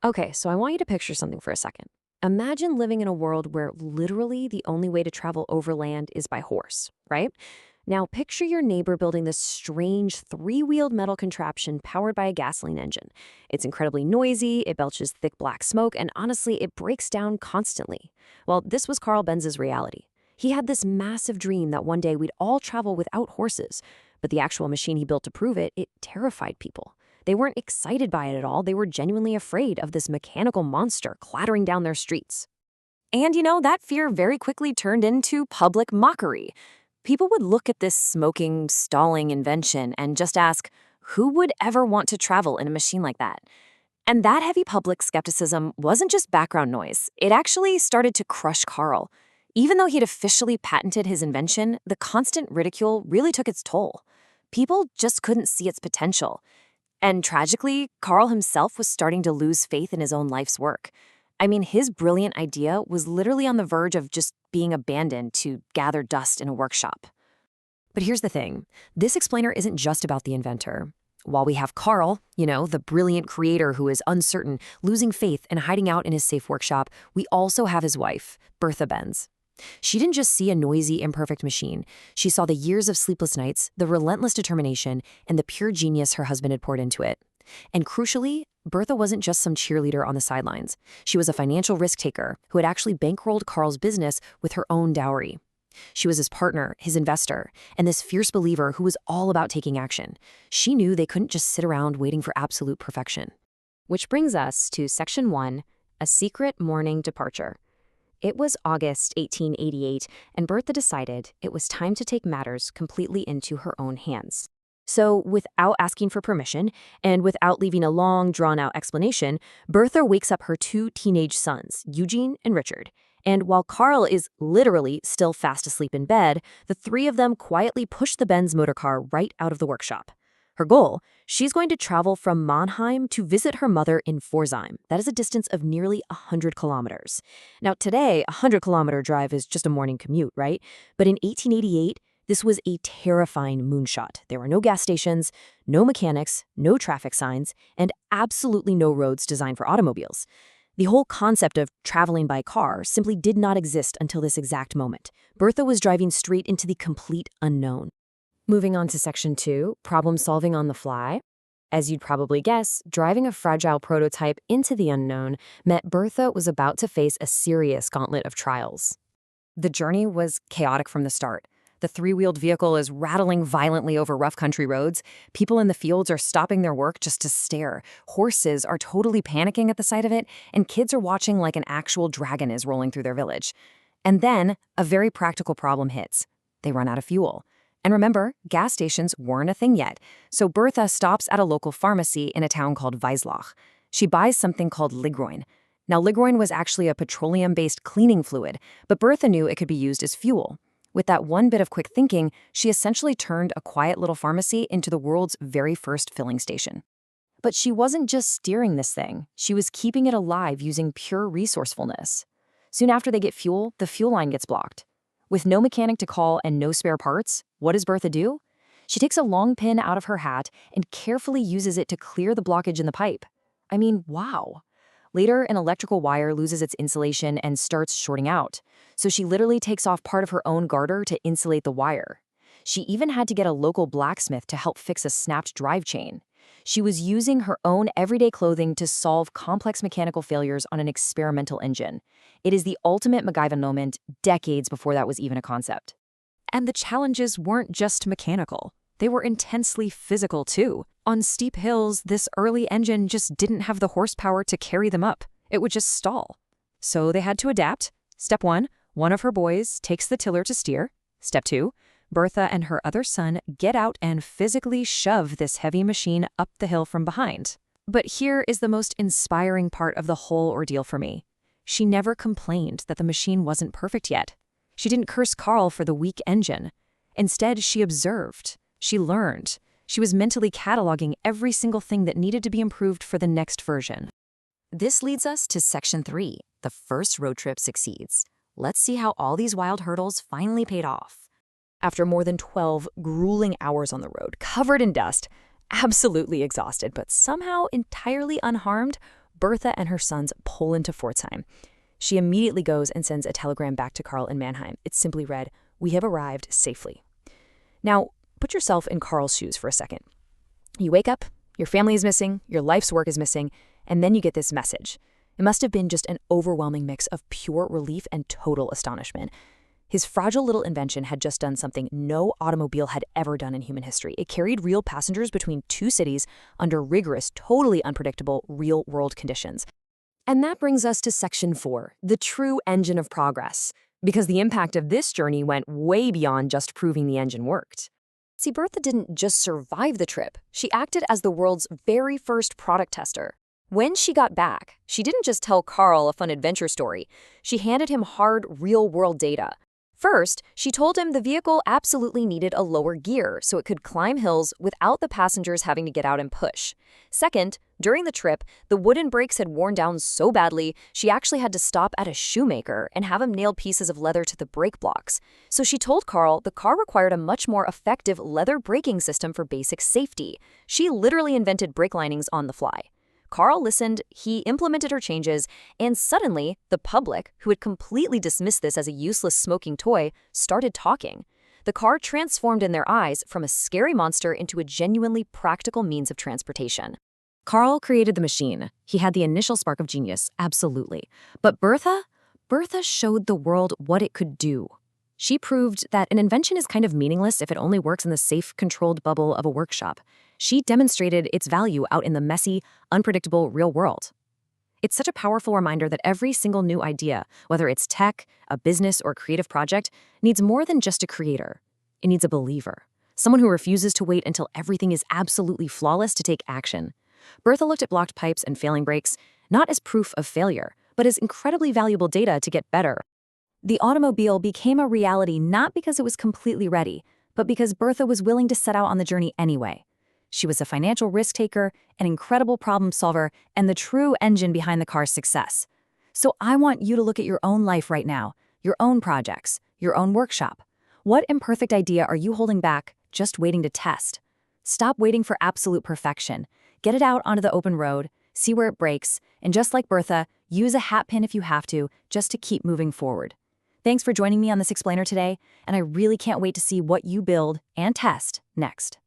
Okay, so I want you to picture something for a second. Imagine living in a world where literally the only way to travel overland is by horse, right? Now, picture your neighbor building this strange three-wheeled metal contraption powered by a gasoline engine. It's incredibly noisy, it belches thick black smoke, and honestly, it breaks down constantly. Well, this was Carl Benz's reality. He had this massive dream that one day we'd all travel without horses, but the actual machine he built to prove it, it terrified people. They weren't excited by it at all, they were genuinely afraid of this mechanical monster clattering down their streets. And that fear very quickly turned into public mockery. People would look at this smoking, stalling invention and just ask, who would ever want to travel in a machine like that? And that heavy public skepticism wasn't just background noise. It actually started to crush Carl. Even though he'd officially patented his invention, the constant ridicule really took its toll. People just couldn't see its potential. And tragically, Carl himself was starting to lose faith in his own life's work. I mean, his brilliant idea was literally on the verge of just being abandoned to gather dust in a workshop. But here's the thing. This explainer isn't just about the inventor. While we have Carl, the brilliant creator who is uncertain, losing faith, and hiding out in his safe workshop, we also have his wife, Bertha Benz. She didn't just see a noisy, imperfect machine. She saw the years of sleepless nights, the relentless determination, and the pure genius her husband had poured into it. And crucially, Bertha wasn't just some cheerleader on the sidelines. She was a financial risk-taker who had actually bankrolled Carl's business with her own dowry. She was his partner, his investor, and this fierce believer who was all about taking action. She knew they couldn't just sit around waiting for absolute perfection. Which brings us to Section 1, A Secret Morning Departure. It was August 1888, and Bertha decided it was time to take matters completely into her own hands. So, without asking for permission, and without leaving a long, drawn-out explanation, Bertha wakes up her two teenage sons, Eugene and Richard. And while Carl is literally still fast asleep in bed, the three of them quietly push the Benz motor car right out of the workshop. Her goal? She's going to travel from Mannheim to visit her mother in Pforzheim. That is a distance of nearly 100 kilometers. Now, today, a 100-kilometer drive is just a morning commute, right? But in 1888, this was a terrifying moonshot. There were no gas stations, no mechanics, no traffic signs, and absolutely no roads designed for automobiles. The whole concept of traveling by car simply did not exist until this exact moment. Bertha was driving straight into the complete unknown. Moving on to Section 2, Problem Solving on the Fly. As you'd probably guess, driving a fragile prototype into the unknown meant Bertha was about to face a serious gauntlet of trials. The journey was chaotic from the start. The three-wheeled vehicle is rattling violently over rough country roads. People in the fields are stopping their work just to stare. Horses are totally panicking at the sight of it, and kids are watching like an actual dragon is rolling through their village. And then, a very practical problem hits. They run out of fuel. And remember, gas stations weren't a thing yet, so Bertha stops at a local pharmacy in a town called Weislach. She buys something called Ligroin. Now, Ligroin was actually a petroleum-based cleaning fluid, but Bertha knew it could be used as fuel. With that one bit of quick thinking, she essentially turned a quiet little pharmacy into the world's very first filling station. But she wasn't just steering this thing. She was keeping it alive using pure resourcefulness. Soon after they get fuel, the fuel line gets blocked. With no mechanic to call and no spare parts, what does Bertha do? She takes a long pin out of her hat and carefully uses it to clear the blockage in the pipe. I mean, wow. Later, an electrical wire loses its insulation and starts shorting out. So she literally takes off part of her own garter to insulate the wire. She even had to get a local blacksmith to help fix a snapped drive chain. She was using her own everyday clothing to solve complex mechanical failures on an experimental engine. It is the ultimate MacGyver moment, decades before that was even a concept. And the challenges weren't just mechanical. They were intensely physical, too. On steep hills, this early engine just didn't have the horsepower to carry them up. It would just stall. So they had to adapt. Step 1, one of her boys takes the tiller to steer. Step 2, Bertha and her other son get out and physically shove this heavy machine up the hill from behind. But here is the most inspiring part of the whole ordeal for me. She never complained that the machine wasn't perfect yet. She didn't curse Carl for the weak engine. Instead, she observed. She learned. She was mentally cataloging every single thing that needed to be improved for the next version. This leads us to Section 3, the first road trip succeeds. Let's see how all these wild hurdles finally paid off. After more than 12 grueling hours on the road, covered in dust, absolutely exhausted, but somehow entirely unharmed, Bertha and her sons pull into Pforzheim. She immediately goes and sends a telegram back to Carl in Mannheim. It simply read, "We have arrived safely." Now, put yourself in Carl's shoes for a second. You wake up, your family is missing, your life's work is missing, and then you get this message. It must have been just an overwhelming mix of pure relief and total astonishment. His fragile little invention had just done something no automobile had ever done in human history. It carried real passengers between two cities under rigorous, totally unpredictable, real-world conditions. And that brings us to Section 4, the true engine of progress, because the impact of this journey went way beyond just proving the engine worked. See, Bertha didn't just survive the trip. She acted as the world's very first product tester. When she got back, she didn't just tell Carl a fun adventure story. She handed him hard, real-world data. First, she told him the vehicle absolutely needed a lower gear so it could climb hills without the passengers having to get out and push. Second, during the trip, the wooden brakes had worn down so badly, she actually had to stop at a shoemaker and have him nail pieces of leather to the brake blocks. So she told Carl the car required a much more effective leather braking system for basic safety. She literally invented brake linings on the fly. Carl listened, he implemented her changes, and suddenly, the public, who had completely dismissed this as a useless smoking toy, started talking. The car transformed in their eyes from a scary monster into a genuinely practical means of transportation. Carl created the machine. He had the initial spark of genius, absolutely. But Bertha showed the world what it could do. She proved that an invention is kind of meaningless if it only works in the safe, controlled bubble of a workshop. She demonstrated its value out in the messy, unpredictable real world. It's such a powerful reminder that every single new idea, whether it's tech, a business, or a creative project, needs more than just a creator. It needs a believer, someone who refuses to wait until everything is absolutely flawless to take action. Bertha looked at blocked pipes and failing brakes not as proof of failure, but as incredibly valuable data to get better. The automobile became a reality not because it was completely ready, but because Bertha was willing to set out on the journey anyway. She was a financial risk taker, an incredible problem solver, and the true engine behind the car's success. So I want you to look at your own life right now, your own projects, your own workshop. What imperfect idea are you holding back, just waiting to test? Stop waiting for absolute perfection. Get it out onto the open road, see where it breaks, and just like Bertha, use a hat pin if you have to, just to keep moving forward. Thanks for joining me on this explainer today, and I really can't wait to see what you build and test next.